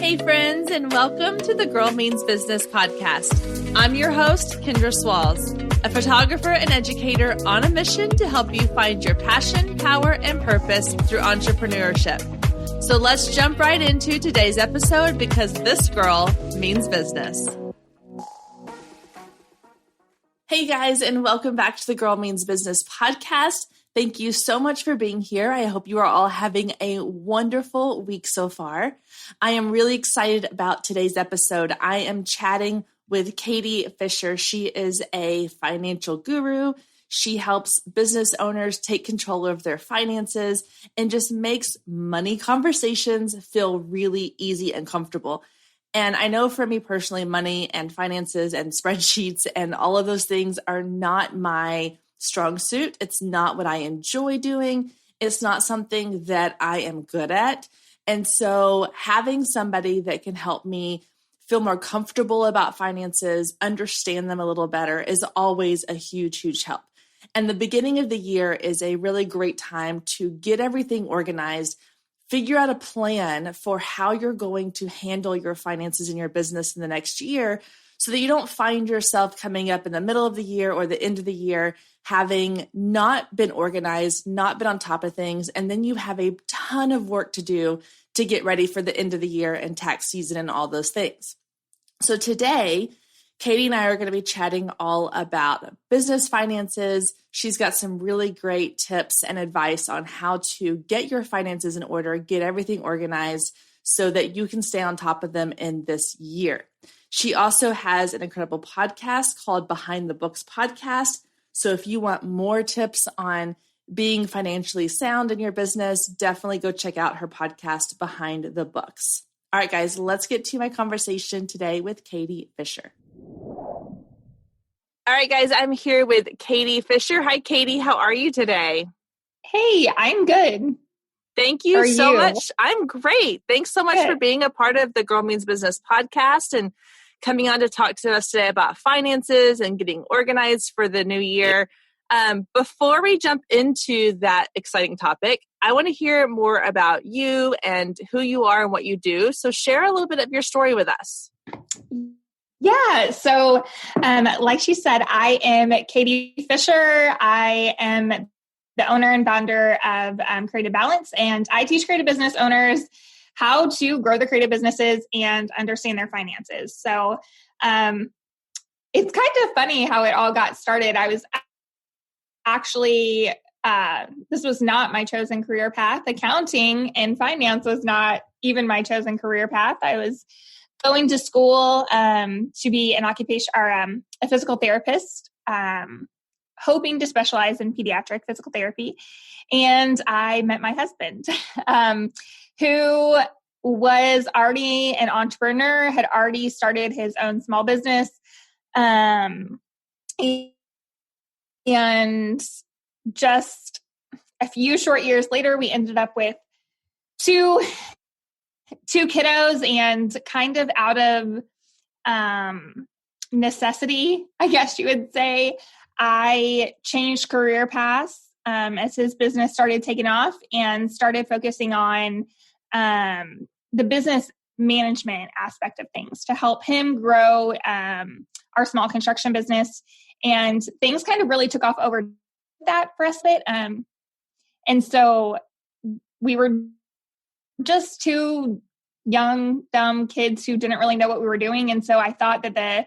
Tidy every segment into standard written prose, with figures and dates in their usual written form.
Hey friends, and welcome to the Girl Means Business podcast. I'm your host, Kendra Swalls, a photographer and educator on a mission to help you find your passion, power, and purpose through entrepreneurship. So let's jump right into today's episode because this girl means business. Hey guys, and welcome back to the Girl Means Business podcast. Thank you so much for being here. I hope you are all having a wonderful week so far. I am really excited about today's episode. I am chatting with Katie Fisher. She is a financial guru. She helps business owners take control of their finances and just makes money conversations feel really easy and comfortable. And I know for me personally, money and finances and spreadsheets and all of those things are not my strong suit. It's not what I enjoy doing. It's not something that I am good at. And so having somebody that can help me feel more comfortable about finances, understand them a little better is always a huge, huge help. And the beginning of the year is a really great time to get everything organized, figure out a plan for how you're going to handle your finances in your business in the next year so that you don't find yourself coming up in the middle of the year or the end of the year having not been organized, not been on top of things, and then you have a ton of work to do to get ready for the end of the year and tax season and all those things. So today, Katie and I are going to be chatting all about business finances. She's got some really great tips and advice on how to get your finances in order, get everything organized so that you can stay on top of them in this year. She also has an incredible podcast called Behind the Books Podcast. So if you want more tips on being financially sound in your business, definitely go check out her podcast, Behind the Books. All right, guys, let's get to my conversation today with Katie Fisher. All right, guys, I'm here with Katie Fisher. Hi, Katie. How are you today? Hey, I'm good. Thank you so much. I'm great. Thanks so much for being a part of the Girl Means Business podcast and coming on to talk to us today about finances and getting organized for the new year. Before we jump into that exciting topic, I want to hear more about you and who you are and what you do. So share a little bit of your story with us. Yeah. So like she said, I am Katie Fisher. I am the owner and founder of Creative Balance, and I teach creative business owners how to grow their creative businesses and understand their finances. So it's kind of funny how it all got started. I was actually, this was not my chosen career path. Accounting and finance was not even my chosen career path. I was going to school to be an occupation or a physical therapist, hoping to specialize in pediatric physical therapy. And I met my husband, who was already an entrepreneur, had already started his own small business. And just a few short years later, we ended up with two kiddos, and kind of out of necessity, I guess you would say, I changed career paths as his business started taking off and started focusing on the business management aspect of things to help him grow our small construction business. And things kind of really took off over that for us a bit. And so we were just two young, dumb kids who didn't really know what we were doing. And so I thought that the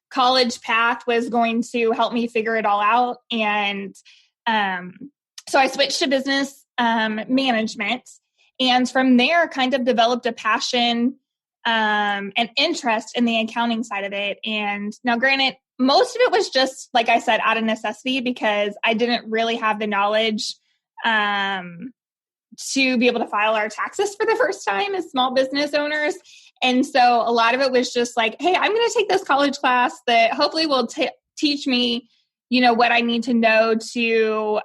college path was going to help me figure it all out. And so I switched to business management. And from there, kind of developed a passion and interest in the accounting side of it. And now, granted, most of it was just, like I said, out of necessity because I didn't really have the knowledge to be able to file our taxes for the first time as small business owners. And so a lot of it was just like, hey, I'm going to take this college class that hopefully will teach me, what I need to know to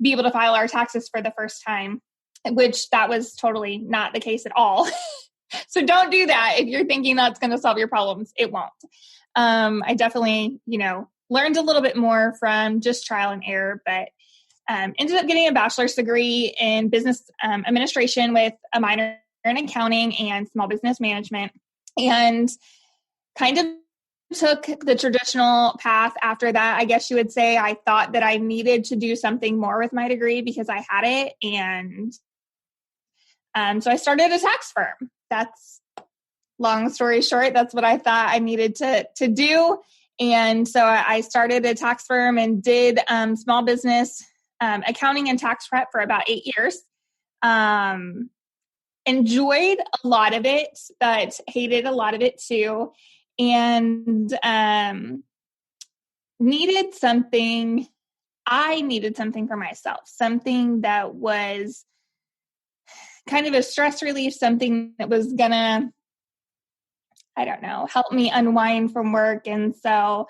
be able to file our taxes for the first time, which that was totally not the case at all. So don't do that. If you're thinking that's going to solve your problems, it won't. I definitely, learned a little bit more from just trial and error, but ended up getting a bachelor's degree in business administration with a minor in accounting and small business management, and kind of took the traditional path after that. I guess you would say I thought that I needed to do something more with my degree because I had it. And so I started a tax firm. That's, long story short, that's what I thought I needed to do. And so I started a tax firm and did small business accounting and tax prep for about 8 years. Enjoyed a lot of it, but hated a lot of it too. And needed something for myself, something that was kind of a stress relief, something that was gonna, I don't know, help me unwind from work. And so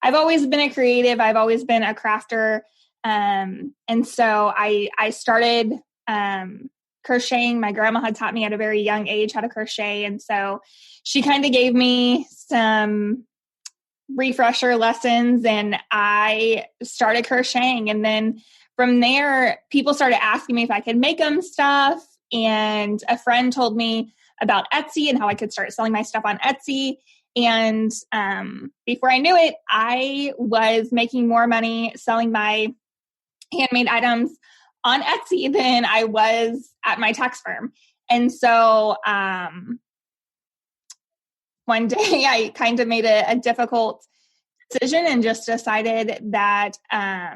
I've always been a creative. I've always been a crafter. And so I started crocheting. My grandma had taught me at a very young age how to crochet. And so she kind of gave me some refresher lessons and I started crocheting. And then from there, people started asking me if I could make them stuff. And a friend told me about Etsy and how I could start selling my stuff on Etsy. And before I knew it, I was making more money selling my handmade items on Etsy than I was at my tax firm. And so one day I kind of made a difficult decision and just decided that I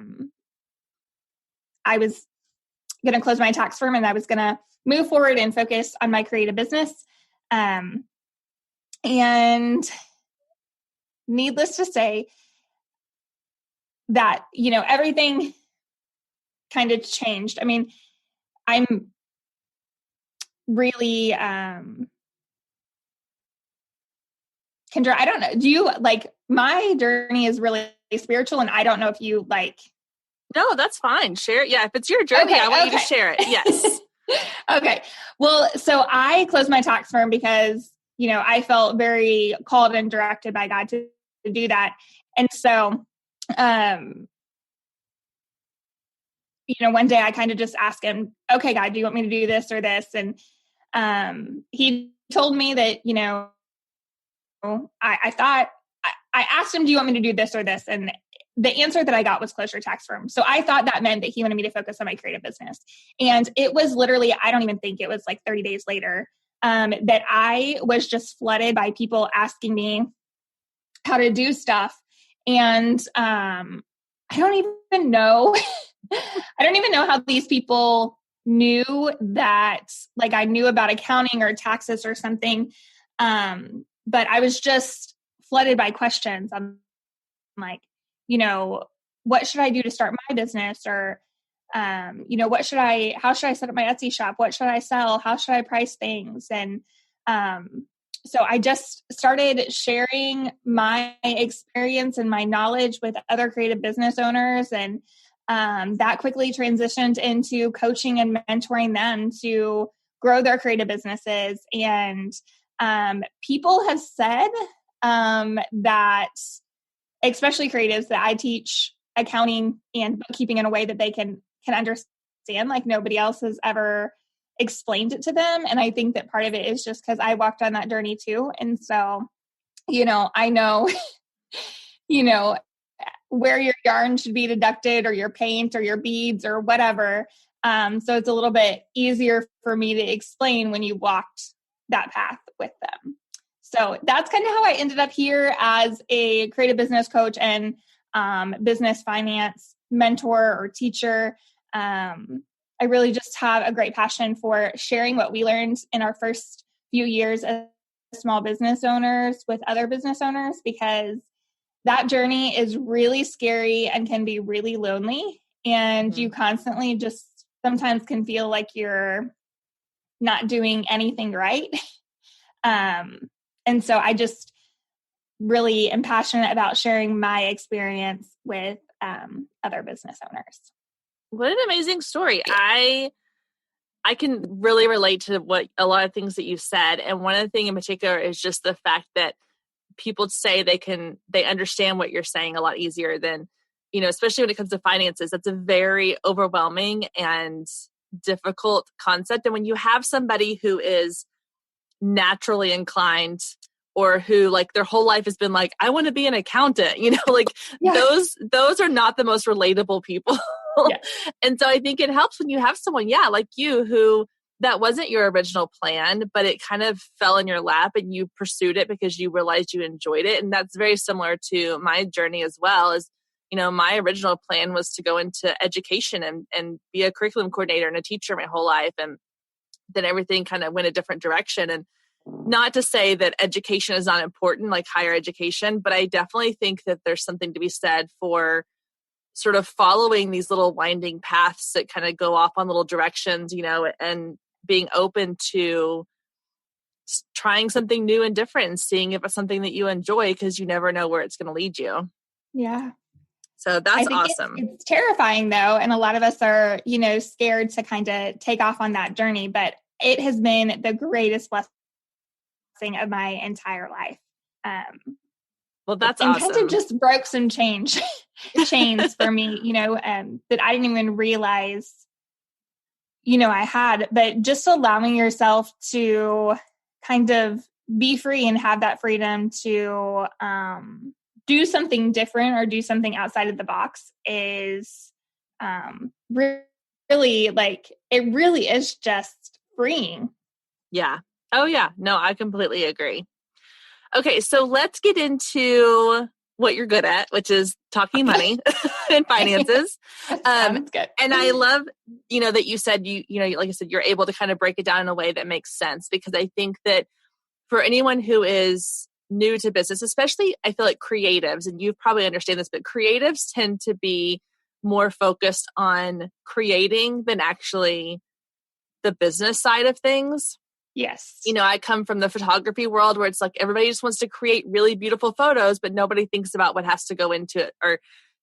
was going to close my tax firm and I was going to move forward and focus on my creative business. And needless to say that, you know, everything kind of changed. I mean, I'm really, Kendra, I don't know. Do you like, my journey is really spiritual and I don't know if you like. No, that's fine. Share it. Yeah. If it's your journey, okay, I want you to share it. Yes. Okay. Well, so I closed my tax firm because, you know, I felt very called and directed by God to do that. And so, you know, one day I kind of just asked him, okay, God, do you want me to do this or this? And he told me that, you know, I thought, I asked him, do you want me to do this or this? And the answer that I got was close your tax firm. So I thought that meant that he wanted me to focus on my creative business. And it was literally, I don't even think it was like 30 days later that I was just flooded by people asking me how to do stuff. And I don't even know, I don't even know how these people knew that, like I knew about accounting or taxes or something. But I was just flooded by questions. I'm like, you know, what should I do to start my business? Or, you know, how should I set up my Etsy shop? What should I sell? How should I price things? And so I just started sharing my experience and my knowledge with other creative business owners. And that quickly transitioned into coaching and mentoring them to grow their creative businesses. And people have said that, especially creatives, that I teach accounting and bookkeeping in a way that they can understand, like nobody else has ever explained it to them. And I think that part of it is just because I walked on that journey too. And so, you know, I know, you know, where your yarn should be deducted or your paint or your beads or whatever. So it's a little bit easier for me to explain when you walked that path with them. So that's kind of how I ended up here as a creative business coach and business finance mentor or teacher. I really just have a great passion for sharing what we learned in our first few years as small business owners with other business owners, because that journey is really scary and can be really lonely. And you constantly just sometimes can feel like you're not doing anything right. And so I just really am passionate about sharing my experience with other business owners. What an amazing story. I can really relate to what a lot of things that you said. And one of the things in particular is just the fact that people say they understand what you're saying a lot easier than, you know, especially when it comes to finances. That's a very overwhelming and difficult concept. And when you have somebody who is naturally inclined, or who like their whole life has been like, I want to be an accountant, like those are not the most relatable people. Yeah. And so I think it helps when you have someone, like you, who that wasn't your original plan, but it kind of fell in your lap and you pursued it because you realized you enjoyed it. And that's very similar to my journey as well. As my original plan was to go into education and be a curriculum coordinator and a teacher my whole life. And then everything kind of went a different direction. And not to say that education is not important, like higher education, but I definitely think that there's something to be said for sort of following these little winding paths that kind of go off on little directions, and being open to trying something new and different and seeing if it's something that you enjoy, because you never know where it's going to lead you. Yeah. So that's I think awesome. It's terrifying though. And a lot of us are, scared to kind of take off on that journey, but it has been the greatest blessing of my entire life. Well, that's and awesome. kind of just broke some chains for me, that I didn't even realize, I had, but just allowing yourself to kind of be free and have that freedom to do something different or do something outside of the box is really like, it really is just freeing. Yeah. Oh yeah. No, I completely agree. Okay. So let's get into what you're good at, which is talking money and finances. Sounds good. And I love, that you said, like I said, you're able to kind of break it down in a way that makes sense, because I think that for anyone who is new to business, especially I feel like creatives, and you probably understand this, but creatives tend to be more focused on creating than actually the business side of things. Yes. I come from the photography world where it's like everybody just wants to create really beautiful photos, but nobody thinks about what has to go into it. Or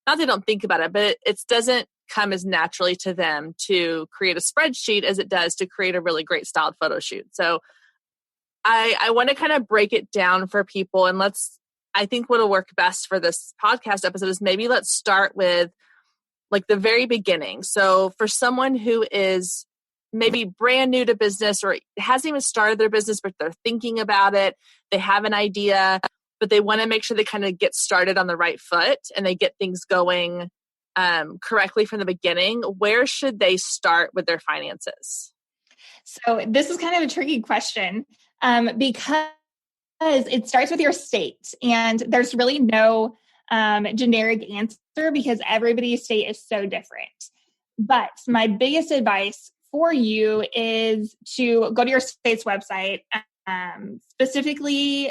not they don't think about it, but it doesn't come as naturally to them to create a spreadsheet as it does to create a really great styled photo shoot. So I want to kind of break it down for people. And I think what'll work best for this podcast episode is maybe let's start with like the very beginning. So for someone who is maybe brand new to business or hasn't even started their business, but they're thinking about it, they have an idea, but they want to make sure they kind of get started on the right foot and they get things going correctly from the beginning, where should they start with their finances? So this is kind of a tricky question because it starts with your state, and there's really no generic answer because everybody's state is so different. But my biggest advice for you is to go to your state's website. Typically,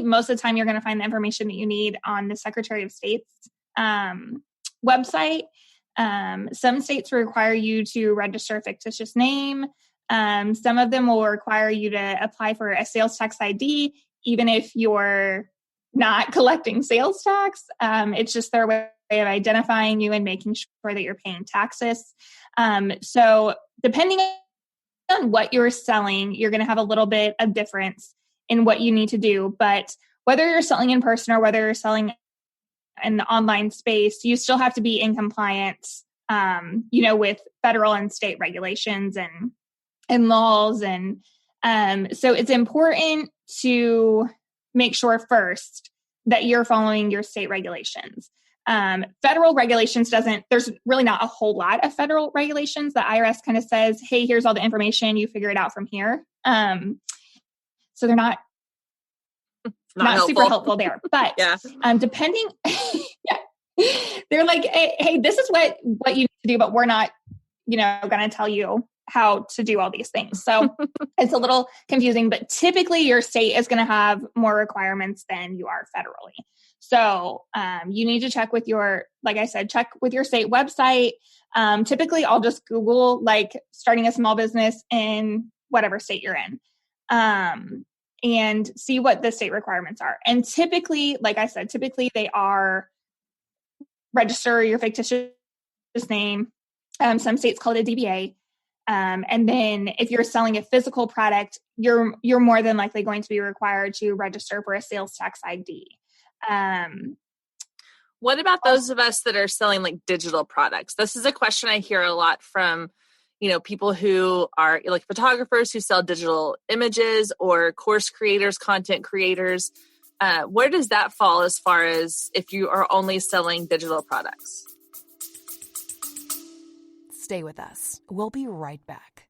most of the time you're going to find the information that you need on the Secretary of State's website. Some states require you to register a fictitious name. Some of them will require you to apply for a sales tax ID, even if you're not collecting sales tax. It's just their way of identifying you and making sure that you're paying taxes. So depending on what you're selling, you're going to have a little bit of difference in what you need to do. But whether you're selling in person or whether you're selling in the online space, you still have to be in compliance, with federal and state regulations and laws. And so it's important to make sure first that you're following your state regulations. Federal regulations there's really not a whole lot of federal regulations. The IRS kind of says, hey, here's all the information, you figure it out from here. So they're not super helpful there, but yeah. Depending, they're like, hey, this is what you need to do, but we're not, going to tell you how to do all these things. So it's a little confusing, but typically your state is going to have more requirements than you are federally. So you need to check with check with your state website. Typically I'll just Google starting a small business in whatever state you're in. And see what the state requirements are. And typically, like I said, they are register your fictitious name. Some states call it a DBA. And then if you're selling a physical product, you're more than likely going to be required to register for a sales tax ID. What about those of us that are selling like digital products? This is a question I hear a lot from, people who are like photographers who sell digital images or course creators, content creators. Where does that fall as far as if you are only selling digital products? Stay with us. We'll be right back.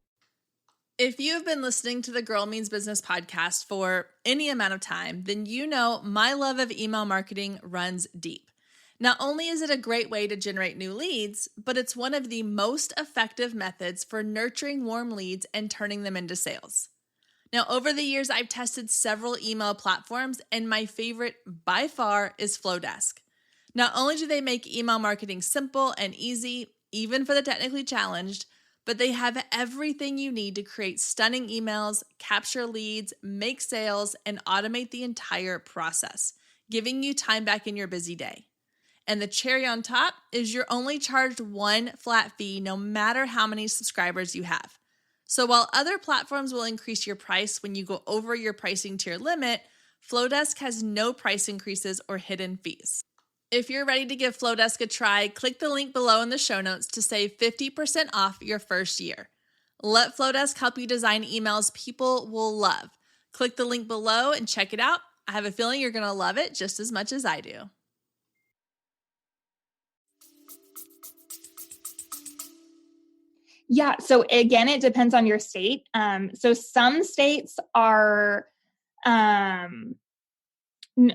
If you've been listening to the Girl Means Business podcast for any amount of time, then you know my love of email marketing runs deep. Not only is it a great way to generate new leads, but it's one of the most effective methods for nurturing warm leads and turning them into sales. Now, over the years, I've tested several email platforms, and my favorite by far is Flowdesk. Not only do they make email marketing simple and easy, even for the technically challenged, but they have everything you need to create stunning emails, capture leads, make sales, and automate the entire process, giving you time back in your busy day. And the cherry on top is you're only charged one flat fee no matter how many subscribers you have. So while other platforms will increase your price when you go over your pricing tier limit, Flowdesk has no price increases or hidden fees. If you're ready to give Flowdesk a try, click the link below in the show notes to save 50% off your first year. Let Flowdesk help you design emails people will love. Click the link below and check it out. I have a feeling you're going to love it just as much as I do. Yeah. So again, it depends on your state. So some states are,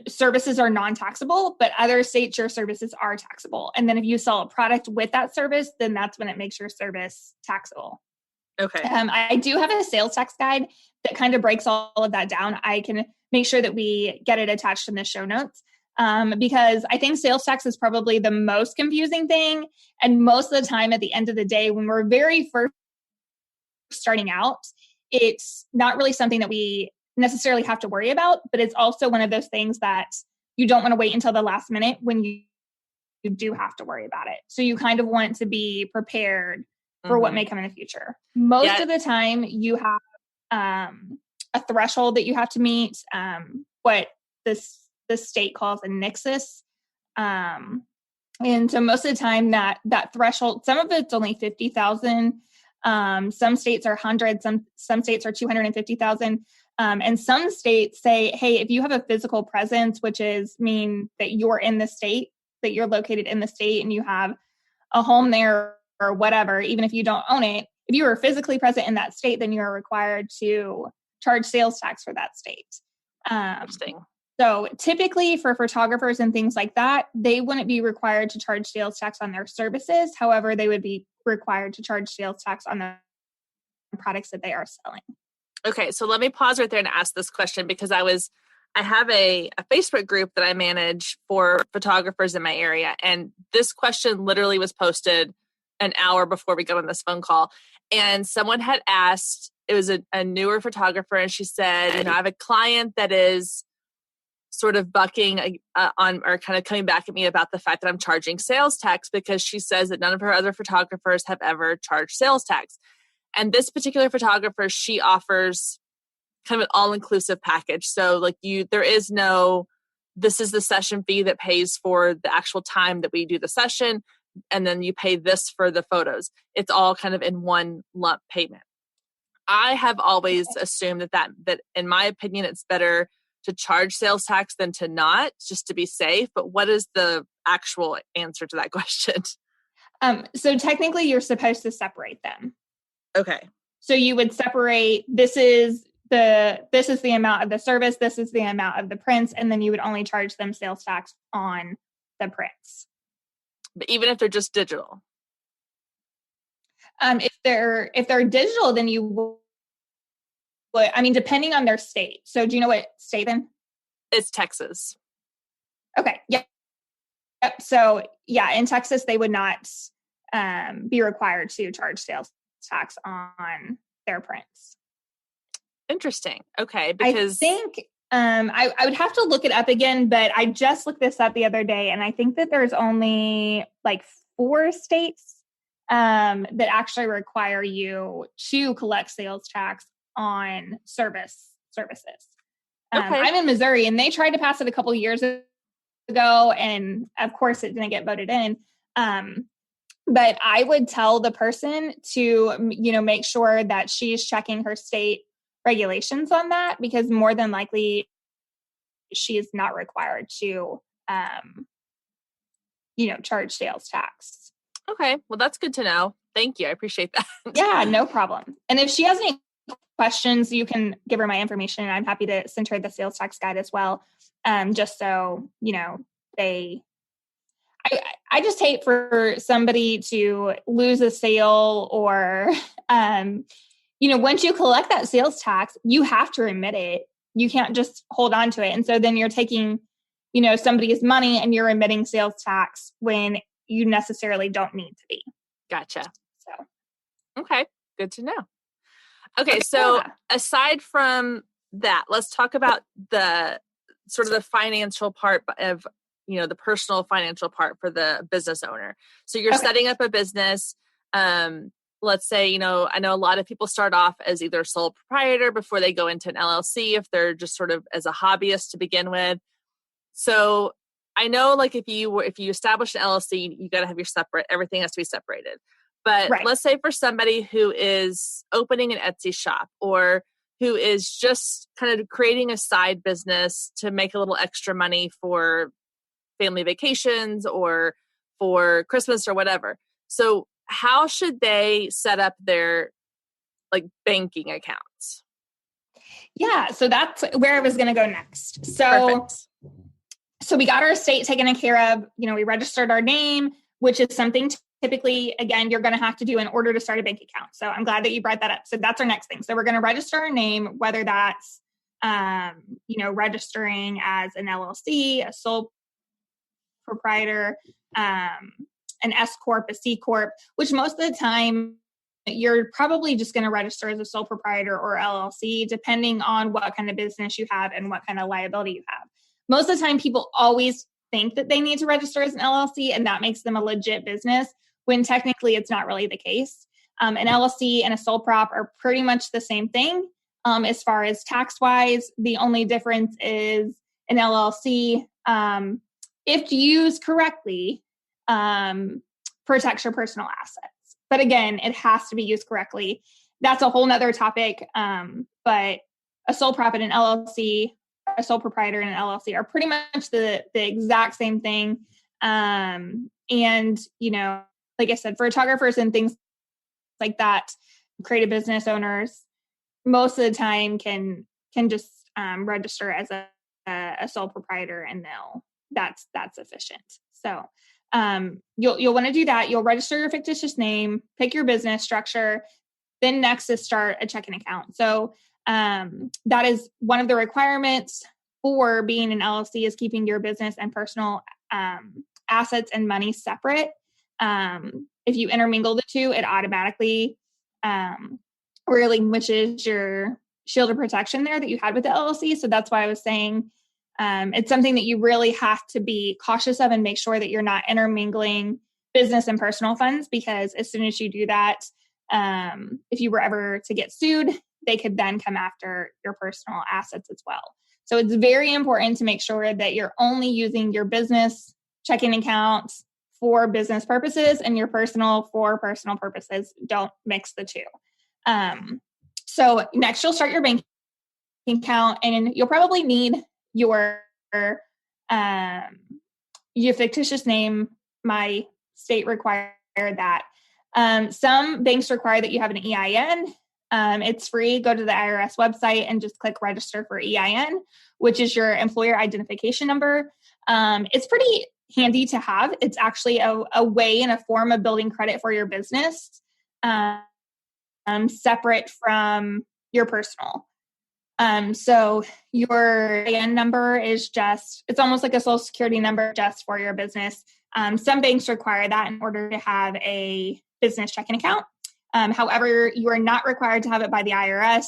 services are non-taxable, but other states, your services are taxable. And then if you sell a product with that service, then that's when it makes your service taxable. Okay. I do have a sales tax guide that kind of breaks all of that down. I can make sure that we get it attached in the show notes. Because I think sales tax is probably the most confusing thing. And most of the time at the end of the day, when we're very first starting out, it's not really something that we necessarily have to worry about, but it's also one of those things that you don't want to wait until the last minute when you do have to worry about it. So you kind of want to be prepared for what may come in the future. Most of the time you have a threshold that you have to meet, what the state calls a nexus. And so most of the time that threshold, some of it's only 50,000. Some states are 100, some states are 250,000. And some states say, hey, if you have a physical presence, which is mean that you're in the state, that you're located in the state and you have a home there or whatever, even if you don't own it, if you are physically present in that state, then you're required to charge sales tax for that state. Interesting. So typically for photographers and things like that, they wouldn't be required to charge sales tax on their services. However, they would be required to charge sales tax on the products that they are selling. Okay, so let me pause right there and ask this question because I have a Facebook group that I manage for photographers in my area. And this question literally was posted an hour before we got on this phone call. And someone had asked, it was a newer photographer, and she said, I have a client that is sort of bucking on or kind of coming back at me about the fact that I'm charging sales tax because she says that none of her other photographers have ever charged sales tax. And this particular photographer, she offers kind of an all-inclusive package. So like there is no, this is the session fee that pays for the actual time that we do the session. And then you pay this for the photos. It's all kind of in one lump payment. I have always assumed that in my opinion, it's better to charge sales tax than to not, just to be safe. But what is the actual answer to that question? So technically you're supposed to separate them. Okay. So you would separate, this is the amount of the service, this is the amount of the prints, and then you would only charge them sales tax on the prints. But even if they're just digital? If they're digital, then you would, depending on their state. So do you know what state then? It's Texas. Okay. Yep. So yeah, in Texas, they would not be required to charge sales tax on their prints. Interesting. Okay. Because I think I would have to look it up again, but I just looked this up the other day, and I think that there's only like 4 states that actually require you to collect sales tax on services. Okay. I'm in Missouri, and they tried to pass it a couple of years ago, and of course it didn't get voted in. But I would tell the person to, make sure that she's checking her state regulations on that, because more than likely she is not required to, charge sales tax. Okay. Well, that's good to know. Thank you. I appreciate that. Yeah, no problem. And if she has any questions, you can give her my information, and I'm happy to send her the sales tax guide as well. Just so, I just hate for somebody to lose a sale or, once you collect that sales tax, you have to remit it. You can't just hold on to it. And so then you're taking, somebody's money and you're remitting sales tax when you necessarily don't need to be. Gotcha. So, okay. Good to know. Okay. So aside from that, let's talk about the sort of the financial part of, the personal financial part for the business owner. So you're setting up a business. Let's say, I know a lot of people start off as either a sole proprietor before they go into an LLC, if they're just sort of as a hobbyist to begin with. So I know, like, if you establish an LLC, you got to have your separate, everything has to be separated. But let's say for somebody who is opening an Etsy shop, or who is just kind of creating a side business to make a little extra money for family vacations or for Christmas or whatever. So how should they set up their banking accounts? Yeah. So that's where I was going to go next. So we got our estate taken care of, we registered our name, which is something typically, again, you're going to have to do in order to start a bank account. So I'm glad that you brought that up. So that's our next thing. So we're going to register our name, whether that's, registering as an LLC, a sole proprietor, an S Corp, a C Corp, which most of the time you're probably just going to register as a sole proprietor or LLC, depending on what kind of business you have and what kind of liability you have. Most of the time, people always think that they need to register as an LLC, and that makes them a legit business, when technically it's not really the case. An LLC and a sole prop are pretty much the same thing. As far as tax-wise, the only difference is an LLC, if used correctly, protects your personal assets. But again, it has to be used correctly. That's a whole nother topic. But a sole prop and an LLC, a sole proprietor and an LLC are pretty much the exact same thing. And, like I said, photographers and things like that, creative business owners, most of the time can just register as a sole proprietor, and that's sufficient. So you'll want to do that. You'll register your fictitious name, pick your business structure. Then next is start a checking account. So that is one of the requirements for being an LLC, is keeping your business and personal assets and money separate. If you intermingle the two, it automatically relinquishes your shield of protection there that you had with the LLC. So that's why I was saying it's something that you really have to be cautious of and make sure that you're not intermingling business and personal funds, because as soon as you do that, if you were ever to get sued, they could then come after your personal assets as well. So it's very important to make sure that you're only using your business checking accounts for business purposes and your personal for personal purposes. Don't mix the two. So next, you'll start your bank account, and you'll probably need your fictitious name. My state require that. Some banks require that you have an EIN. It's free. Go to the IRS website and just click register for EIN, which is your employer identification number. It's pretty handy to have. It's actually a way and a form of building credit for your business, separate from your personal. So your EIN number is it's almost like a social security number just for your business. Some banks require that in order to have a business checking account. However, you are not required to have it by the IRS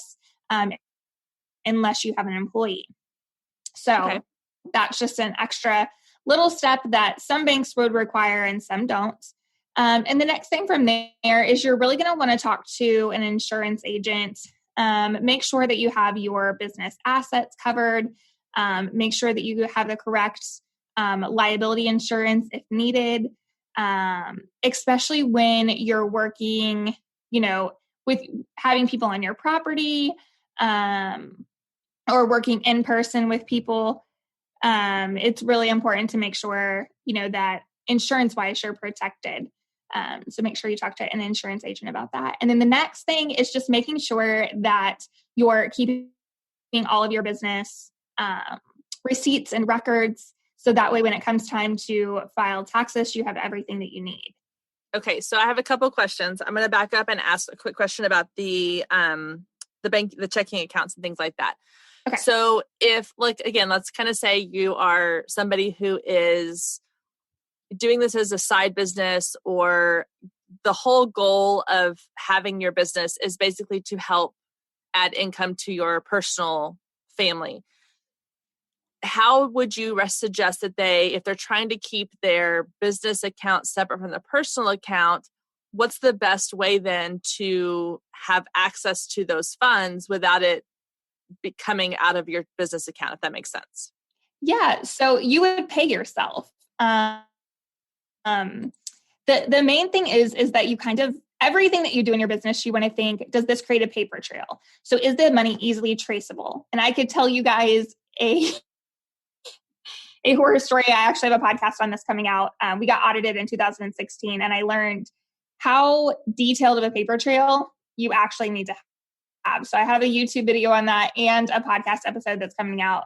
unless you have an employee. So that's just an extra little step that some banks would require and some don't. And the next thing from there is you're really going to want to talk to an insurance agent. Make sure that you have your business assets covered. Make sure that you have the correct liability insurance if needed. especially when you're working, with having people on your property, or working in person with people. It's really important to make sure, that insurance-wise you're protected. So make sure you talk to an insurance agent about that. And then the next thing is just making sure that you're keeping all of your business receipts and records. So that way, when it comes time to file taxes, you have everything that you need. Okay, so I have a couple questions. I'm going to back up and ask a quick question about the checking accounts and things like that. Okay. So if, again, let's kind of say you are somebody who is doing this as a side business, or the whole goal of having your business is basically to help add income to your personal family. How would you suggest that if they're trying to keep their business account separate from the personal account, what's the best way then to have access to those funds without it coming out of your business account, if that makes sense? Yeah. So you would pay yourself. The main thing is that you kind of, everything that you do in your business, you want to think, does this create a paper trail? So is the money easily traceable? And I could tell you guys a horror story. I actually have a podcast on this coming out. We got audited in 2016, and I learned how detailed of a paper trail you actually need to have. So I have a YouTube video on that and a podcast episode that's coming out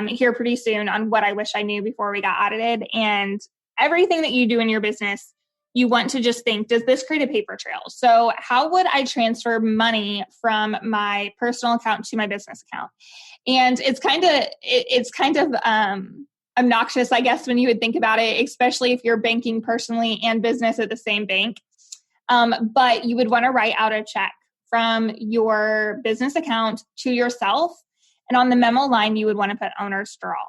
here pretty soon on what I wish I knew before we got audited. And everything that you do in your business, you want to just think, does this create a paper trail? So how would I transfer money from my personal account to my business account? And it's kind of obnoxious, I guess, when you would think about it, especially if you're banking personally and business at the same bank. But you would want to write out a check from your business account to yourself. And on the memo line, you would want to put owner's draw.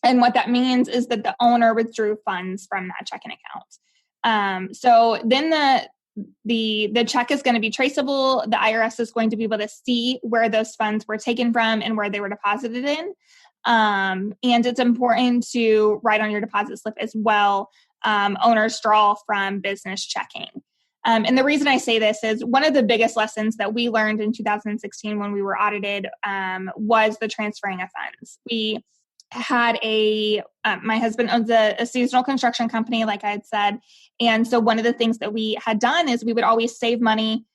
And what that means is that the owner withdrew funds from that checking account. So then the check is going to be traceable. The IRS is going to be able to see where those funds were taken from and where they were deposited in. And it's important to write on your deposit slip as well, owner's draw from business checking. And the reason I say this is one of the biggest lessons that we learned in 2016 when we were audited was the transferring of funds. We had my husband owns a seasonal construction company, like I had said. And so one of the things that we had done is we would always save money,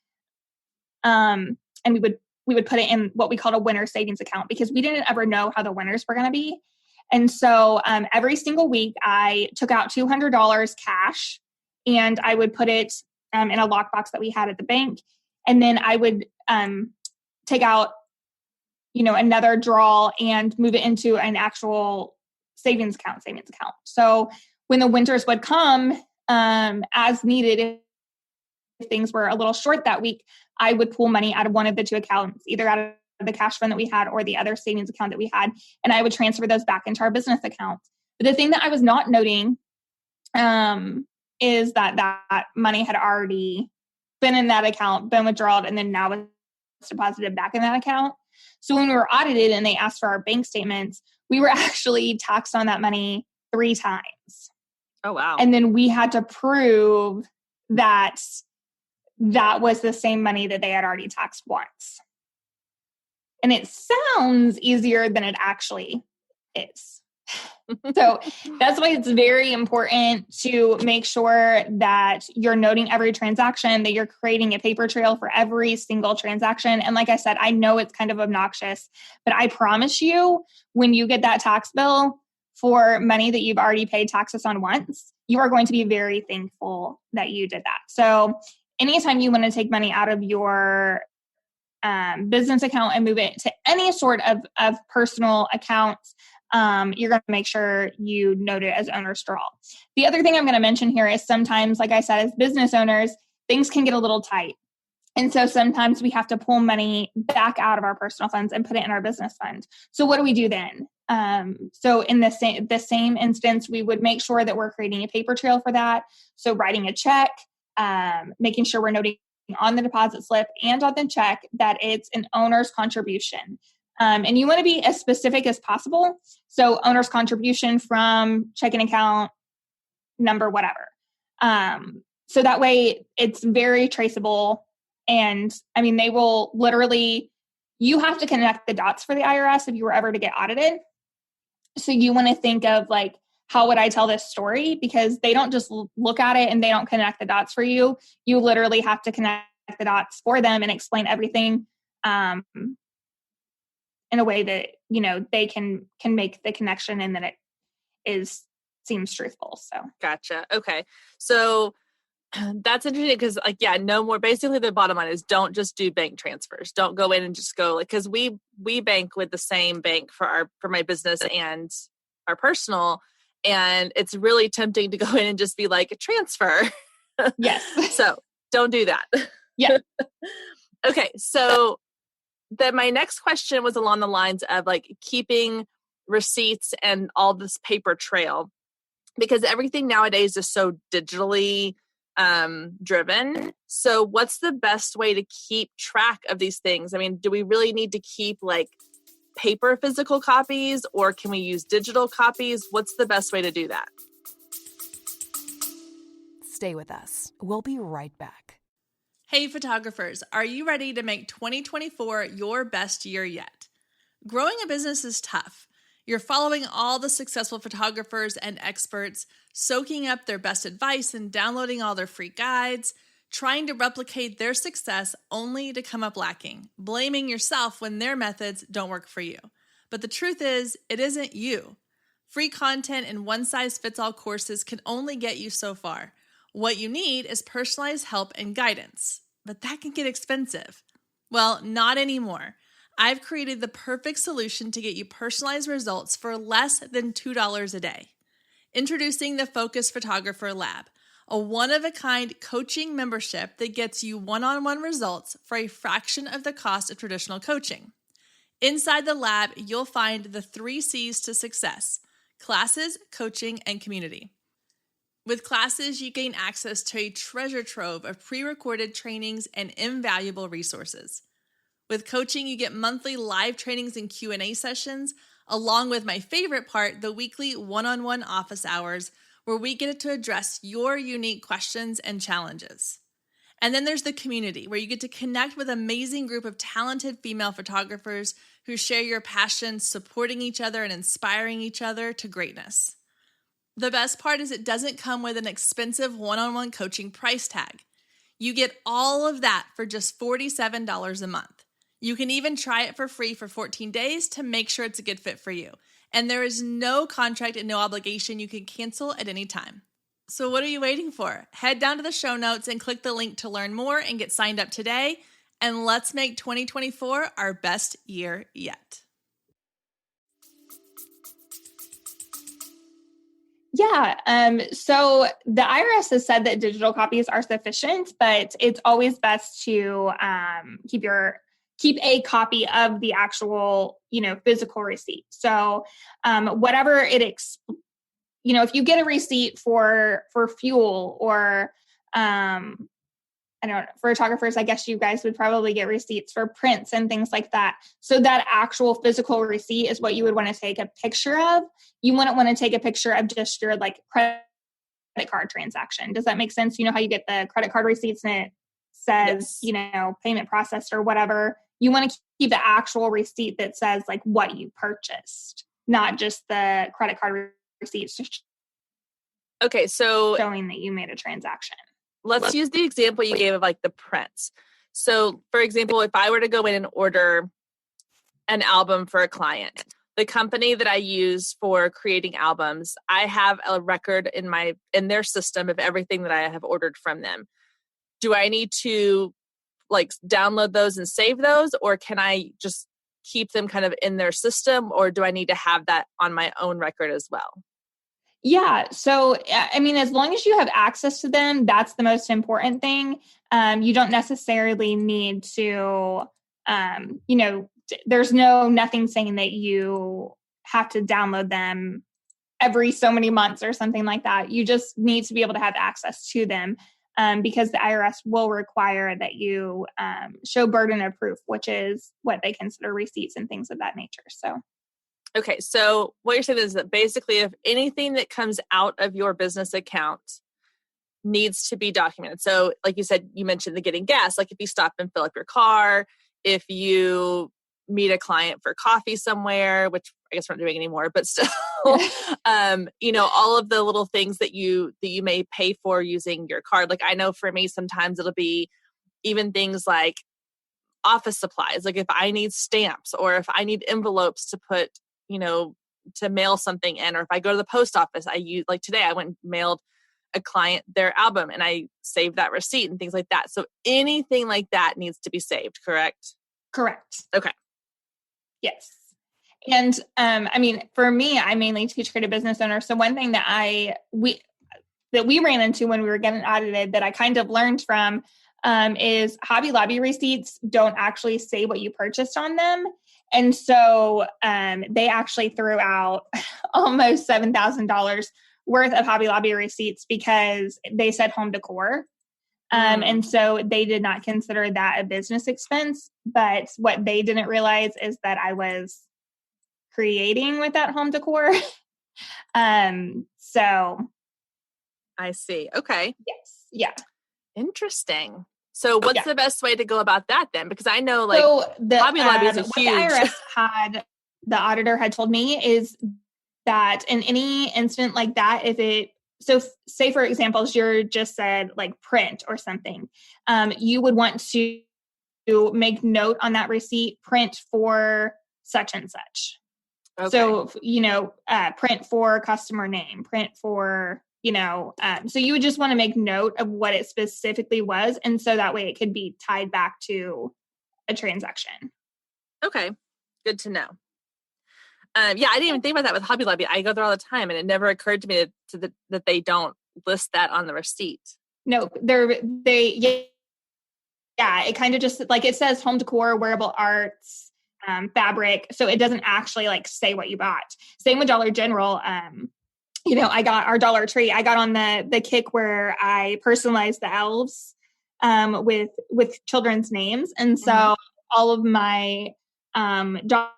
and we would put it in what we called a winter savings account, because we didn't ever know how the winters were going to be. And so every single week I took out $200 cash, and I would put it in a lockbox that we had at the bank. And then I would take out, another draw and move it into an actual savings account. So when the winters would come, as needed, if things were a little short that week, I would pull money out of one of the two accounts, either out of the cash fund that we had or the other savings account that we had, and I would transfer those back into our business account. But the thing that I was not noting is that money had already been in that account, been withdrawn, and then now it's deposited back in that account. So when we were audited and they asked for our bank statements, we were actually taxed on that money 3 times. Oh, wow. And then we had to prove that that was the same money that they had already taxed once. And it sounds easier than it actually is. So that's why it's very important to make sure that you're noting every transaction, that you're creating a paper trail for every single transaction. And like I said, I know it's kind of obnoxious, but I promise you, when you get that tax bill for money that you've already paid taxes on once, you are going to be very thankful that you did that. So anytime you want to take money out of your business account and move it to any sort of personal accounts, you're going to make sure you note it as owner's draw. The other thing I'm going to mention here is sometimes, like I said, as business owners, things can get a little tight. And so sometimes we have to pull money back out of our personal funds and put it in our business fund. So what do we do then? So in the same instance, we would make sure that we're creating a paper trail for that. So writing a check, making sure we're noting on the deposit slip and on the check that it's an owner's contribution. And you want to be as specific as possible. So owner's contribution from checking account number, whatever. So that way it's very traceable. And I mean, they will literally, you have to connect the dots for the IRS if you were ever to get audited. So you want to think of like, how would I tell this story? Because they don't just look at it and they don't connect the dots for you. You literally have to connect the dots for them and explain everything in a way that, you know, they can make the connection and that it seems truthful. So Gotcha. Okay. So that's interesting because like, yeah, no more, basically the bottom line is don't just do bank transfers. Don't go in and just go like, cause we bank with the same bank for my business and our personal. And it's really tempting to go in and just be like a transfer. yes. So don't do that. Yeah. Okay. So then my next question was along the lines of like keeping receipts and all this paper trail, because everything nowadays is so digitally driven. So what's the best way to keep track of these things? I mean, do we really need to keep like paper physical copies, or can we use digital copies? What's the best way to do that? Stay with us. We'll be right back. Hey photographers, are you ready to make 2024 your best year yet? Growing a business is tough. You're following all the successful photographers and experts, soaking up their best advice and downloading all their free guides, trying to replicate their success only to come up lacking, blaming yourself when their methods don't work for you. But the truth is, it isn't you. Free content and one-size-fits-all courses can only get you so far. What you need is personalized help and guidance, but that can get expensive. Well, not anymore. I've created the perfect solution to get you personalized results for less than $2 a day. Introducing the Focus Photographer Lab, a one-of-a-kind coaching membership that gets you one-on-one results for a fraction of the cost of traditional coaching. Inside the lab, you'll find the 3 C's to success: classes, coaching, and community. With classes, you gain access to a treasure trove of pre-recorded trainings and invaluable resources. With coaching, you get monthly live trainings and Q&A sessions, along with my favorite part, the weekly one-on-one office hours, where we get to address your unique questions and challenges. And then there's the community, where you get to connect with an amazing group of talented female photographers who share your passion, supporting each other and inspiring each other to greatness. The best part is it doesn't come with an expensive one-on-one coaching price tag. You get all of that for just $47 a month. You can even try it for free for 14 days to make sure it's a good fit for you. And there is no contract and no obligation. You can cancel at any time. So what are you waiting for? Head down to the show notes and click the link to learn more and get signed up today. And let's make 2024 our best year yet. Yeah. So the IRS has said that digital copies are sufficient, but it's always best to keep a copy of the actual, physical receipt. So whatever if you get a receipt for fuel or I don't know, for photographers, I guess you guys would probably get receipts for prints and things like that. So that actual physical receipt is what you would want to take a picture of. You wouldn't want to take a picture of just your like credit card transaction. Does that make sense? You know how you get the credit card receipts and it says, yes, payment processed or whatever. You want to keep the actual receipt that says like what you purchased, not just the credit card receipts. Okay, so showing that you made a transaction. Let's use the example you gave of like the prints. So for example, if I were to go in and order an album for a client, the company that I use for creating albums, I have a record in their system of everything that I have ordered from them. Do I need to like download those and save those, or can I just keep them kind of in their system, or do I need to have that on my own record as well? Yeah. So, I mean, as long as you have access to them, that's the most important thing. You don't necessarily need to, there's nothing saying that you have to download them every so many months or something like that. You just need to be able to have access to them because the IRS will require that you show burden of proof, which is what they consider receipts and things of that nature. So. Okay. So what you're saying is that basically if anything that comes out of your business account needs to be documented. So like you said, you mentioned the getting gas, like if you stop and fill up your car, if you meet a client for coffee somewhere, which I guess we're not doing anymore, but still, all of the little things that you may pay for using your card. Like I know for me, sometimes it'll be even things like office supplies. Like if I need stamps or if I need envelopes to put, to mail something in, or if I go to the post office, I use, like today I went and mailed a client their album and I saved that receipt and things like that. So anything like that needs to be saved, correct? Correct. Okay. Yes. And for me, I mainly teach creative business owners. So one thing that we ran into when we were getting audited that I kind of learned from is Hobby Lobby receipts don't actually say what you purchased on them. And so they actually threw out almost $7,000 worth of Hobby Lobby receipts because they said home decor. And so they did not consider that a business expense. But what they didn't realize is that I was creating with that home decor. So I see. Okay. yes. Yeah. Interesting. So what's the best way to go about that then? Because I know Hobby Lobby is a what huge. the IRS the auditor had told me is that in any incident like that, say for example, as you just said, like print or something, you would want to make note on that receipt, print for such and such. Okay. So, print for customer name, print for, so you would just want to make note of what it specifically was. And so that way it could be tied back to a transaction. Okay. Good to know. I didn't even think about that with Hobby Lobby. I go there all the time and it never occurred to me that they don't list that on the receipt. No, it kind of just like it says home decor, wearable arts, fabric. So it doesn't actually say what you bought. Same with Dollar General. I got our Dollar Tree. I got on the kick where I personalized the elves with children's names. And so all of my Dollar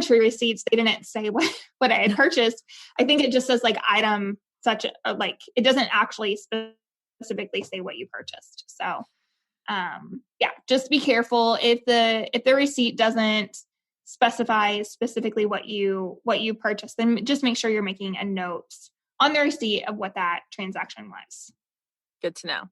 Tree receipts, they didn't say what I had purchased. I think it just says item such it doesn't actually specifically say what you purchased. So just be careful if the receipt doesn't specify specifically what you purchased, then just make sure you're making a note on the receipt of what that transaction was. Good to know.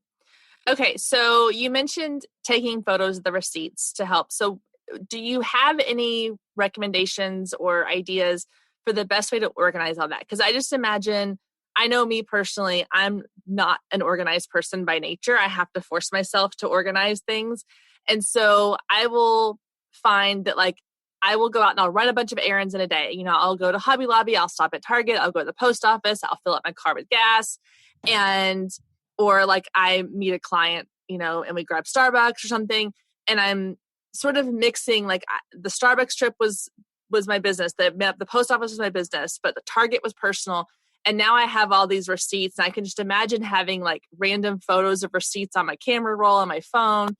Okay, so you mentioned taking photos of the receipts to help. So do you have any recommendations or ideas for the best way to organize all that? Because I just imagine, I know me personally, I'm not an organized person by nature. I have to force myself to organize things. And so I will find that I will go out and I'll run a bunch of errands in a day. I'll go to Hobby Lobby, I'll stop at Target, I'll go to the post office, I'll fill up my car with gas, or I meet a client, and we grab Starbucks or something, and I'm sort of mixing, the Starbucks trip was my business, the post office was my business, but the Target was personal. And now I have all these receipts, and I can just imagine having random photos of receipts on my camera roll on my phone.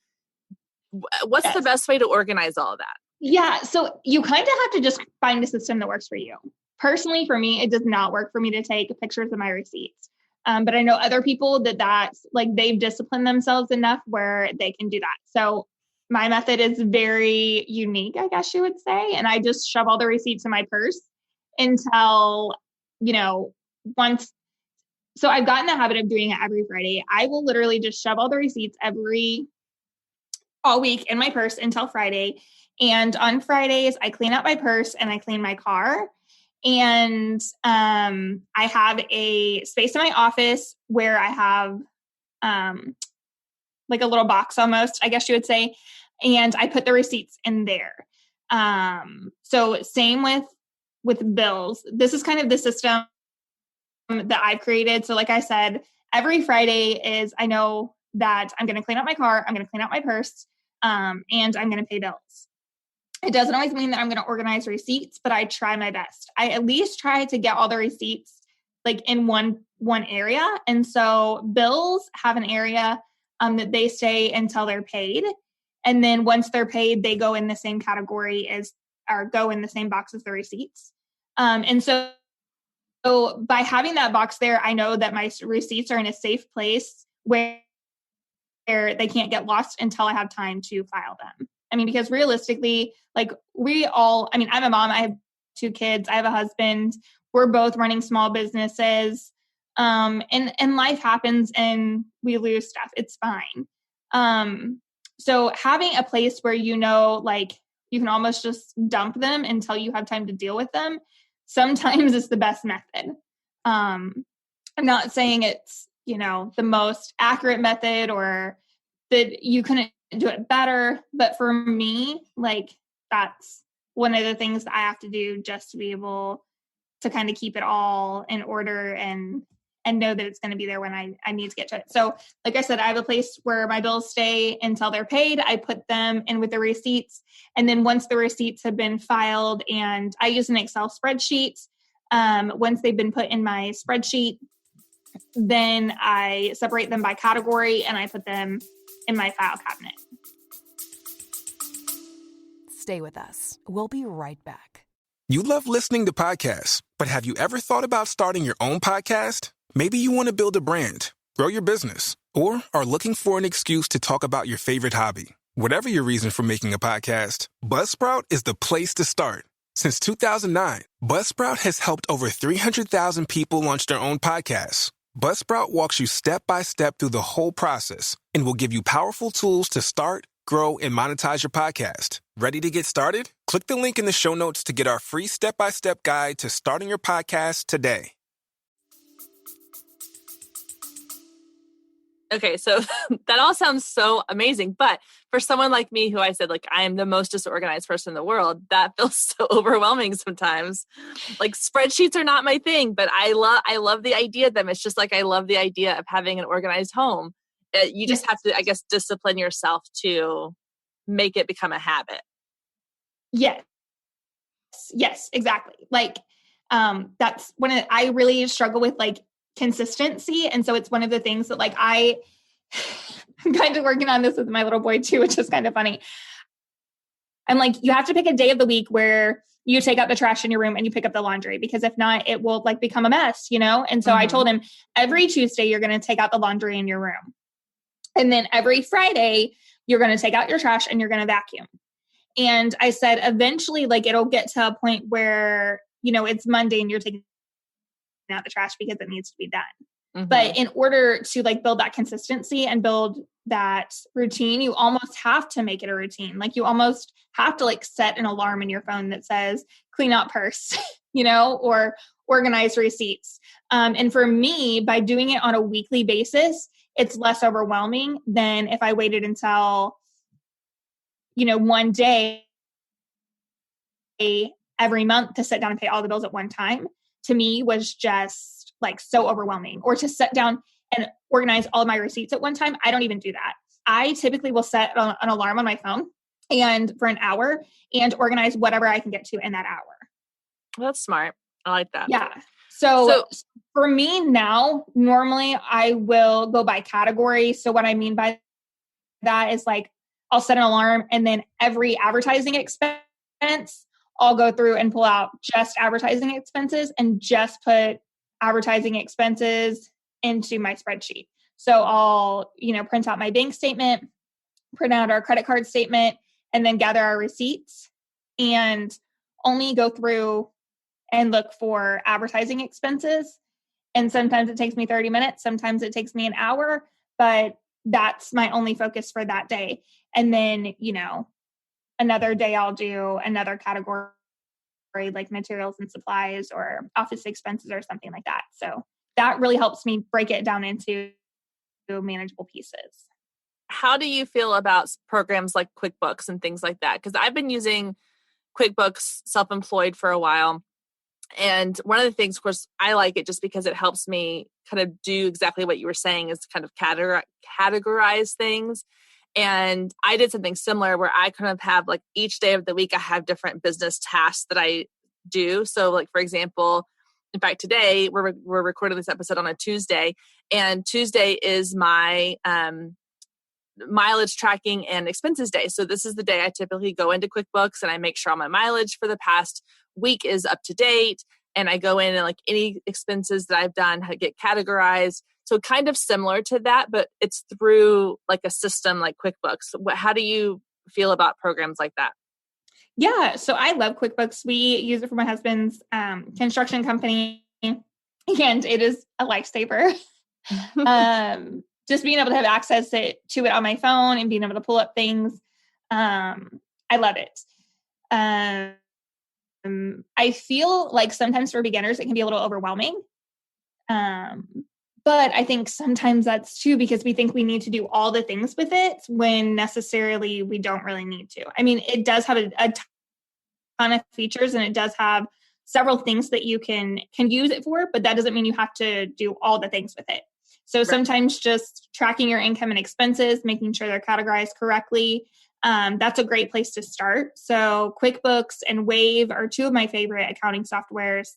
What's the best way to organize all of that? Yeah. So you kind of have to just find a system that works for you. Personally, for me, it does not work for me to take pictures of my receipts. But I know other people that's they've disciplined themselves enough where they can do that. So my method is very unique, I guess you would say. And I just shove all the receipts in my purse until, once. So I've gotten the habit of doing it every Friday. I will literally just shove all the receipts all week in my purse until Friday. And on Fridays, I clean out my purse and I clean my car. And I have a space in my office where I have a little box almost, I guess you would say. And I put the receipts in there. So same with bills. This is kind of the system that I've created. So like I said, every Friday is, I know that I'm going to clean out my car, I'm going to clean out my purse, and I'm going to pay bills. It doesn't always mean that I'm going to organize receipts, but I try my best. I at least try to get all the receipts in one area. And so bills have an area that they stay until they're paid. And then once they're paid, they go in the same category as or go in the same box as the receipts. And so by having that box there, I know that my receipts are in a safe place where they can't get lost until I have time to file them. I mean, because realistically, like I'm a mom, I have 2 kids, I have a husband, we're both running small businesses. And life happens and we lose stuff. It's fine. So having a place where, like you can almost just dump them until you have time to deal with them, sometimes is the best method. I'm not saying it's, the most accurate method or that you couldn't do it better. But for me, like that's one of the things that I have to do just to be able to kind of keep it all in order and know that it's going to be there when I need to get to it. So like I said, I have a place where my bills stay until they're paid. I put them in with the receipts. And then once the receipts have been filed, and I use an Excel spreadsheet, once they've been put in my spreadsheet, then I separate them by category and I put them in my file cabinet. Stay with us. We'll be right back. You love listening to podcasts, but have you ever thought about starting your own podcast? Maybe you want to build a brand, grow your business, or are looking for an excuse to talk about your favorite hobby. Whatever your reason for making a podcast, Buzzsprout is the place to start. Since 2009, Buzzsprout has helped over 300,000 people launch their own podcasts. Buzzsprout walks you step by step through the whole process and will give you powerful tools to start, grow, and monetize your podcast. Ready to get started? Click the link in the show notes to get our free step-by-step guide to starting your podcast today. Okay, so that all sounds so amazing. But for someone like me, who I said, like, I am the most disorganized person in the world, that feels so overwhelming sometimes. Like, spreadsheets are not my thing, but I love the idea of them. It's just like I love the idea of having an organized home. You just have to, I guess, discipline yourself to make it become a habit. Yes, exactly. Like, that's I really struggle with, like, consistency. And so it's one of the things that, like, I'm kind of working on this with my little boy too, which is kind of funny. I'm like, you have to pick a day of the week where you take out the trash in your room and you pick up the laundry, because if not, it will, like, become a mess, And so I told him, every Tuesday, you're going to take out the laundry in your room. And then every Friday, you're going to take out your trash and you're going to vacuum. And I said, eventually, like, it'll get to a point where, it's Monday and you're taking out the trash because it needs to be done. Mm-hmm. But in order to, like, build that consistency and build that routine, you almost have to make it a routine. Like, you almost have to, like, set an alarm in your phone that says clean out purse, or organize receipts. And for me, by doing it on a weekly basis, it's less overwhelming than if I waited until, one day every month to sit down and pay all the bills at one time. To me, was just, like, so overwhelming. Or to sit down and organize all of my receipts at one time. I don't even do that. I typically will set an alarm on my phone and for an hour and organize whatever I can get to in that hour. Well, that's smart. I like that. Yeah. So for me now, normally I will go by category. So what I mean by that is, like, I'll set an alarm, and then every advertising expense, I'll go through and pull out just advertising expenses and just put advertising expenses into my spreadsheet. So I'll, print out my bank statement, print out our credit card statement, and then gather our receipts and only go through and look for advertising expenses. And sometimes it takes me 30 minutes. Sometimes it takes me an hour, but that's my only focus for that day. And then, another day I'll do another category, like materials and supplies or office expenses or something like that. So that really helps me break it down into manageable pieces. How do you feel about programs like QuickBooks and things like that? Because I've been using QuickBooks self-employed for a while. And one of the things, of course, I like it just because it helps me kind of do exactly what you were saying, is kind of categorize things. And I did something similar where I kind of have, like, each day of the week, I have different business tasks that I do. So, like, for example, in fact, today we're recording this episode on a Tuesday, and Tuesday is my mileage tracking and expenses day. So this is the day I typically go into QuickBooks and I make sure all my mileage for the past week is up to date. And I go in and like any expenses that I've done get categorized. So kind of similar to that, but it's through like a system like QuickBooks. How do you feel about programs like that? Yeah, so I love QuickBooks. We use it for my husband's construction company, and it is a lifesaver. Just being able to have access to it on my phone and being able to pull up things. I love it. I feel like sometimes for beginners, it can be a little overwhelming. But I think sometimes that's too because we think we need to do all the things with it when necessarily we don't really need to. I mean, it does have a ton of features and it does have several things that you can use it for, but that doesn't mean you have to do all the things with it. So sometimes just tracking your income and expenses, making sure they're categorized correctly, that's a great place to start. So QuickBooks and Wave are two of my favorite accounting softwares.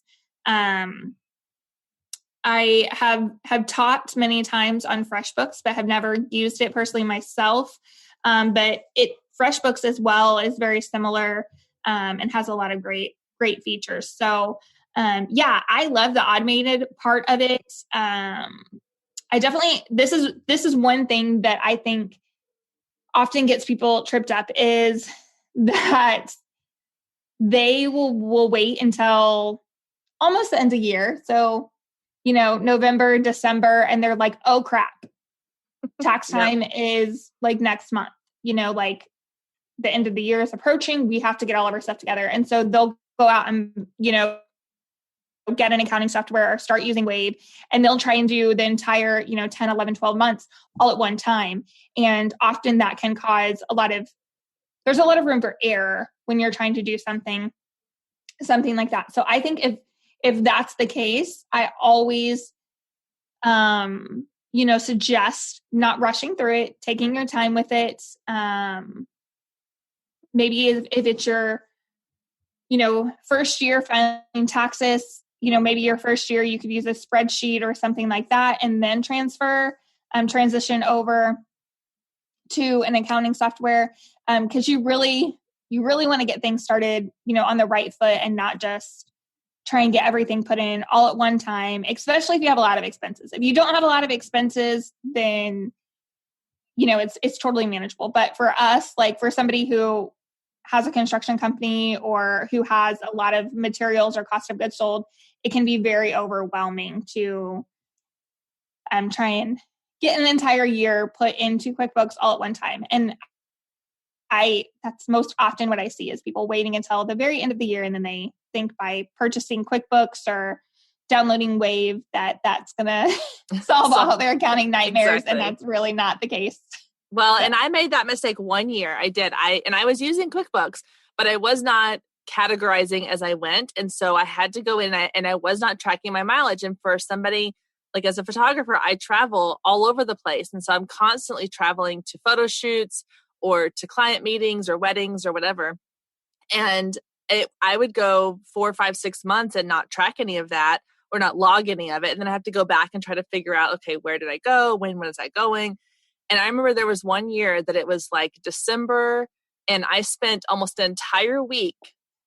I have taught many times on FreshBooks, but have never used it personally myself. But FreshBooks as well is very similar and has a lot of great features. So I love the automated part of it. I definitely this is one thing that I think often gets people tripped up is that they will wait until almost the end of the year. So November, December, and they're like, oh crap, tax time is like next month, like the end of the year is approaching. We have to get all of our stuff together. And so they'll go out and, get an accounting software or start using Wave, and they'll try and do the entire, 10, 11, 12 months all at one time. And often that can cause there's a lot of room for error when you're trying to do something like that. So I think if that's the case, I always, suggest not rushing through it, taking your time with it. Maybe if it's your, first year filing taxes, maybe your first year you could use a spreadsheet or something like that, and then transition over to an accounting software. Because you really want to get things started, on the right foot and not just try and get everything put in all at one time, especially if you have a lot of expenses. If you don't have a lot of expenses, then, it's totally manageable. But for us, like for somebody who has a construction company or who has a lot of materials or cost of goods sold, it can be very overwhelming to try and get an entire year put into QuickBooks all at one time. And that's most often what I see is people waiting until the very end of the year. And then they think by purchasing QuickBooks or downloading Wave that's going to solve all their accounting nightmares. Exactly. And that's really not the case. Well, and I made that mistake one year. I did. I was using QuickBooks, but I was not categorizing as I went. And so I had to go in and I was not tracking my mileage. And for somebody, like as a photographer, I travel all over the place. And so I'm constantly traveling to photo shoots or to client meetings or weddings or whatever. And I would go 4, 5, 6 months and not track any of that or not log any of it. And then I have to go back and try to figure out, okay, where did I go? When was I going? And I remember there was one year that it was like December, and I spent almost an entire week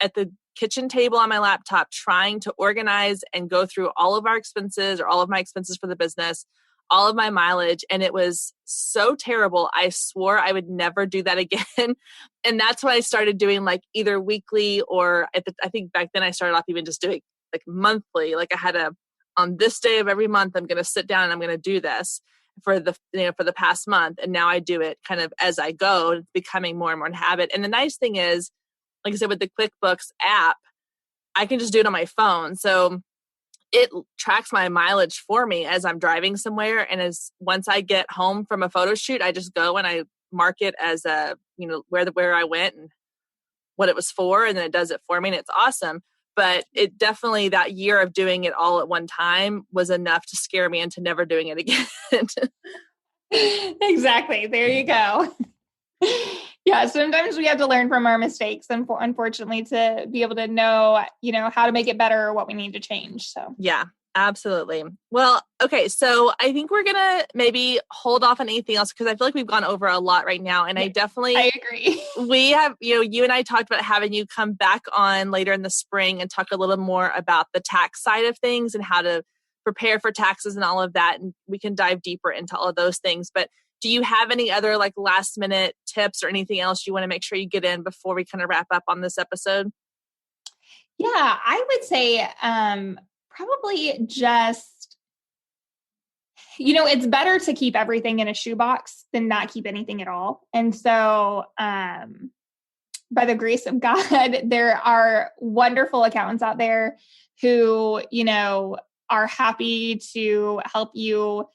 at the kitchen table on my laptop trying to organize and go through all of our expenses or all of my expenses for the business, all of my mileage. And it was so terrible. I swore I would never do that again. And that's when I started doing like either weekly or I think back then I started off even just doing like monthly. Like I had on this day of every month, I'm going to sit down and I'm going to do this for the past month. And now I do it kind of as I go. It's becoming more and more a habit. And the nice thing is, like I said, with the QuickBooks app, I can just do it on my phone. So it tracks my mileage for me as I'm driving somewhere. And once I get home from a photo shoot, I just go and I mark it as where I went and what it was for. And then it does it for me. And it's awesome. But it definitely, that year of doing it all at one time was enough to scare me into never doing it again. Exactly. There you go. Yeah. Sometimes we have to learn from our mistakes, unfortunately, to be able to know, how to make it better or what we need to change. So yeah, Absolutely. Well, okay. So I think we're going to maybe hold off on anything else because I feel like we've gone over a lot right now. And I agree. We have, you and I talked about having you come back on later in the spring and talk a little more about the tax side of things and how to prepare for taxes and all of that. And we can dive deeper into all of those things. But do you have any other like last minute tips or anything else you want to make sure you get in before we kind of wrap up on this episode? Yeah, I would say probably just, it's better to keep everything in a shoebox than not keep anything at all. And so by the grace of God, there are wonderful accountants out there who, are happy to help you,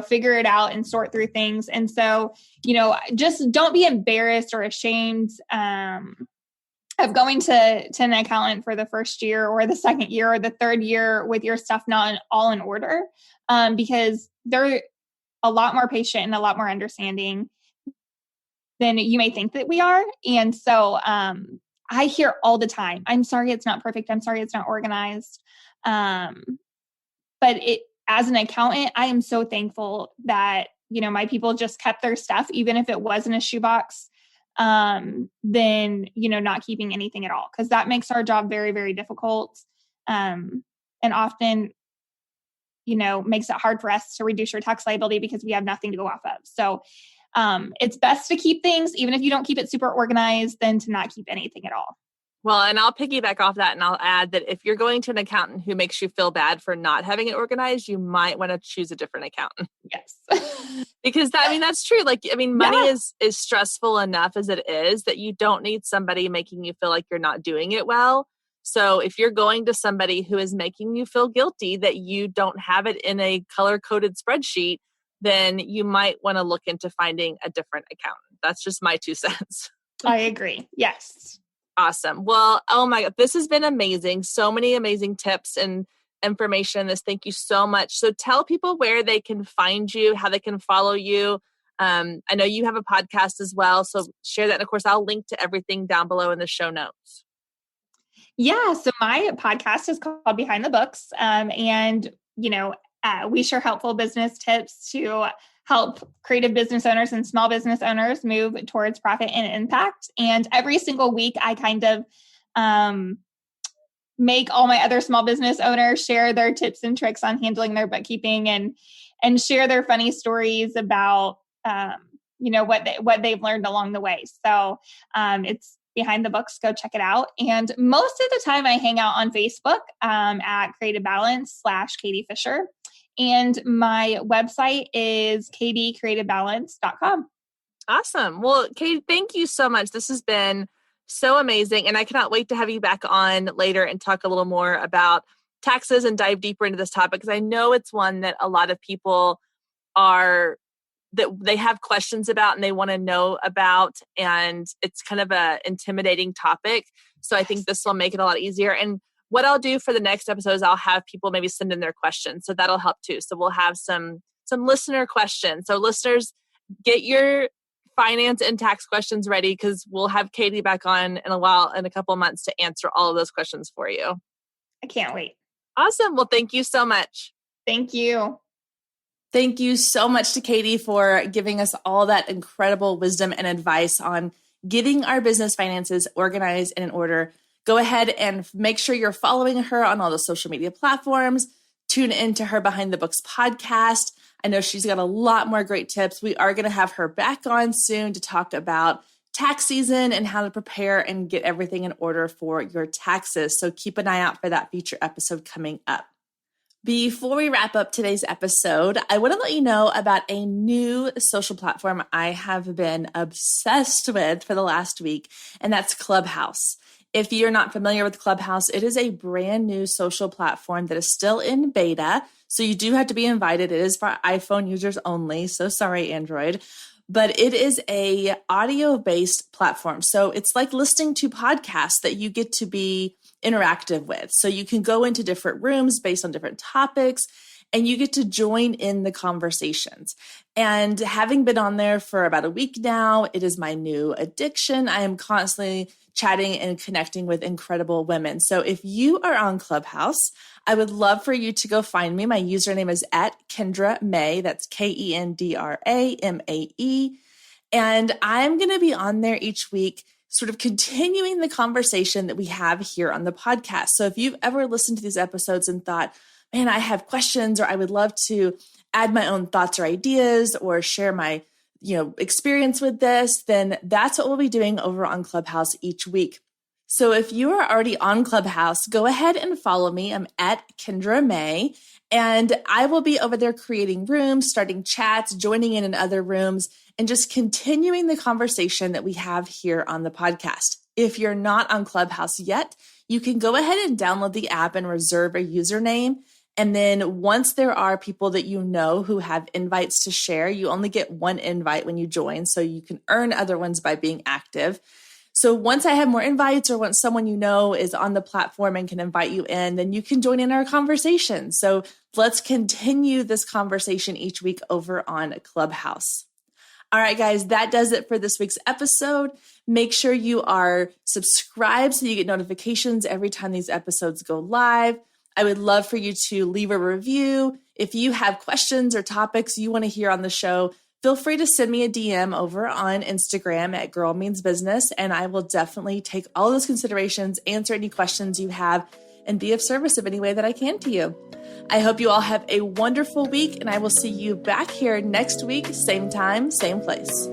figure it out and sort through things. And so, just don't be embarrassed or ashamed of going to an accountant for the first year or the second year or the third year with your stuff not all in order, because they're a lot more patient and a lot more understanding than you may think that we are. And so I hear all the time, I'm sorry it's not perfect. I'm sorry it's not organized. But as an accountant, I am so thankful that, my people just kept their stuff, even if it was in a shoebox, than, not keeping anything at all. Because that makes our job very, very difficult. And often, makes it hard for us to reduce your tax liability because we have nothing to go off of. So it's best to keep things, even if you don't keep it super organized, than to not keep anything at all. Well, and I'll piggyback off that and I'll add that if you're going to an accountant who makes you feel bad for not having it organized, you might want to choose a different accountant. Yes. Because that's true. Money is stressful enough as it is that you don't need somebody making you feel like you're not doing it well. So if you're going to somebody who is making you feel guilty that you don't have it in a color-coded spreadsheet, then you might want to look into finding a different accountant. That's just my 2 cents. I agree. Yes. Awesome. Well, oh my God, this has been amazing. So many amazing tips and information in this. Thank you so much. So tell people where they can find you, how they can follow you. I know you have a podcast as well. So share that. And of course, I'll link to everything down below in the show notes. Yeah. So my podcast is called Behind the Books. And, we share helpful business tips to help creative business owners and small business owners move towards profit and impact. And every single week, I kind of make all my other small business owners share their tips and tricks on handling their bookkeeping and share their funny stories about, what they've learned along the way. So it's Behind the Books. Go check it out. And most of the time I hang out on Facebook at Creative Balance /Katie Fisher. And my website is kdcreativebalance.com. Awesome. Well, Kate, thank you so much. This has been so amazing. And I cannot wait to have you back on later and talk a little more about taxes and dive deeper into this topic, because I know it's one that a lot of people that they have questions about and they want to know about. And it's kind of a intimidating topic. So I think this will make it a lot easier. And what I'll do for the next episode is I'll have people maybe send in their questions. So that'll help too. So we'll have some listener questions. So listeners, get your finance and tax questions ready, because we'll have Katie back on in a couple of months to answer all of those questions for you. I can't wait. Awesome. Well, thank you so much. Thank you. Thank you so much to Katie for giving us all that incredible wisdom and advice on getting our business finances organized and in order. Go ahead and make sure you're following her on all the social media platforms. Tune into her Behind the Books podcast. I know she's got a lot more great tips. We are going to have her back on soon to talk about tax season and how to prepare and get everything in order for your taxes. So keep an eye out for that future episode coming up. Before we wrap up today's episode, I want to let you know about a new social platform I have been obsessed with for the last week, and that's Clubhouse. If you're not familiar with Clubhouse, it is a brand new social platform that is still in beta. So you do have to be invited. It is for iPhone users only. So sorry, Android. But it is a audio-based platform. So it's like listening to podcasts that you get to be interactive with. So you can go into different rooms based on different topics and you get to join in the conversations. And having been on there for about a week now, it is my new addiction. I am constantly chatting and connecting with incredible women. So if you are on Clubhouse, I would love for you to go find me. My username is @KendraMae. That's KendraMae. And I'm going to be on there each week, sort of continuing the conversation that we have here on the podcast. So if you've ever listened to these episodes and thought, man, I have questions, or I would love to add my own thoughts or ideas or share my experience with this, then that's what we'll be doing over on Clubhouse each week. So if you are already on Clubhouse, go ahead and follow me. I'm @KendraMae, and I will be over there creating rooms, starting chats, joining in other rooms, and just continuing the conversation that we have here on the podcast. If you're not on Clubhouse yet, you can go ahead and download the app and reserve a username. And then once there are people that you know who have invites to share, you only get one invite when you join, so you can earn other ones by being active. So once I have more invites, or once someone you know is on the platform and can invite you in, then you can join in our conversation. So let's continue this conversation each week over on Clubhouse. All right, guys, that does it for this week's episode. Make sure you are subscribed so you get notifications every time these episodes go live. I would love for you to leave a review. If you have questions or topics you want to hear on the show, feel free to send me a DM over on Instagram @GirlMeansBusiness, and I will definitely take all those considerations, answer any questions you have, and be of service in any way that I can to you. I hope you all have a wonderful week, and I will see you back here next week, same time, same place.